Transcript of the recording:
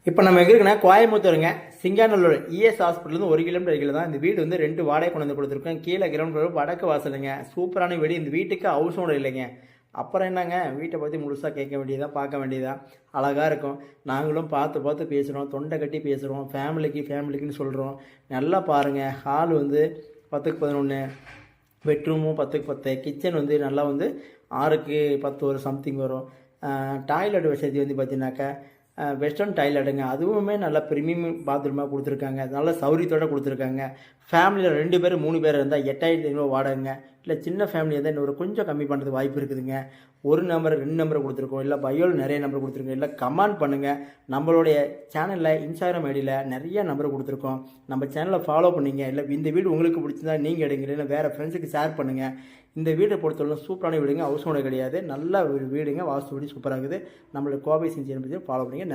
இப்போ நம்ம எங்கே இருக்குன்னா கோயம்புத்தூருங்க சிங்காநல்லூர் இஎஸ் ஹாஸ்பிட்டலேருந்து 1 கிலோமீட்டர் அருகில் தான் இந்த வீடு வந்து 2 வாடகை கொண்டு வந்து கொடுத்துருக்கோம். கீழே கிரவுண்ட் ஃப்ளோர் வடக்கு வாசலுங்க. சூப்பரான வீடு. இந்த வீட்டுக்கு ஹவுஸ் ஓனர் இல்லைங்க. அப்புறம் என்னங்க, வீட்டை பற்றி முழுசாக கேட்க வேண்டியதாக பார்க்க வேண்டியதாக அழகாக இருக்கும். நாங்களும் பார்த்து பார்த்து பேசுகிறோம், தொண்டை கட்டி பேசுகிறோம், ஃபேமிலிக்குன்னு சொல்கிறோம். நல்லா பாருங்கள். ஹால் வந்து 10க்கு 11, பெட்ரூமும் 10க்கு 10, கிச்சன் வந்து நல்லா வந்து 6க்கு 10 ஒரு சம்திங் வரும். டாய்லெட் வசதி வந்து பார்த்தீங்கன்னாக்கா வெஸ்டர்ன் டாய்லெட்டுங்க. அதுவுமே நல்லா ப்ரீமியம் பாத்ரூமாக கொடுத்துருக்காங்க. நல்ல சௌரியத்தோடு கொடுத்துருக்காங்க. ஃபேமிலியில் 2 பேர் 3 பேர் இருந்தால் 8500 வாடகைங்க. இல்லை சின்ன ஃபேமிலி இருந்தால் இன்னொரு கொஞ்சம் கம்மி பண்ணுறதுக்கு வாய்ப்பு இருக்குதுங்க. 1 நம்பர் 2 நம்பர் கொடுத்துருக்கோம். இல்லை பயோவில் நிறைய நம்பர் கொடுத்துருக்கோம். இல்லை கமெண்ட் பண்ணுங்கள். நம்மளுடைய சேனலில் இன்ஸ்டாகிராம் ஐடியில் நிறைய நம்பர் கொடுத்துருக்கோம். நம்ம சேனலை ஃபாலோ பண்ணிங்க. இல்லை இந்த வீடு உங்களுக்கு பிடிச்சிருந்தா நீங்கள் எடுங்க, இல்லை வேறு ஃப்ரெண்ட்ஸுக்கு ஷேர் பண்ணுங்கள். இந்த வீடை பொறுத்தவரை சூப்பரான வீடுங்க. ஹவுஸ் ஓனர் கிடையாது. நல்ல ஒரு வீடுங்க. வாஸ்துபடி சூப்பராக இருக்குது. நம்மளோட கோவை செஞ்சு ஃபாலோ பண்ணிங்க.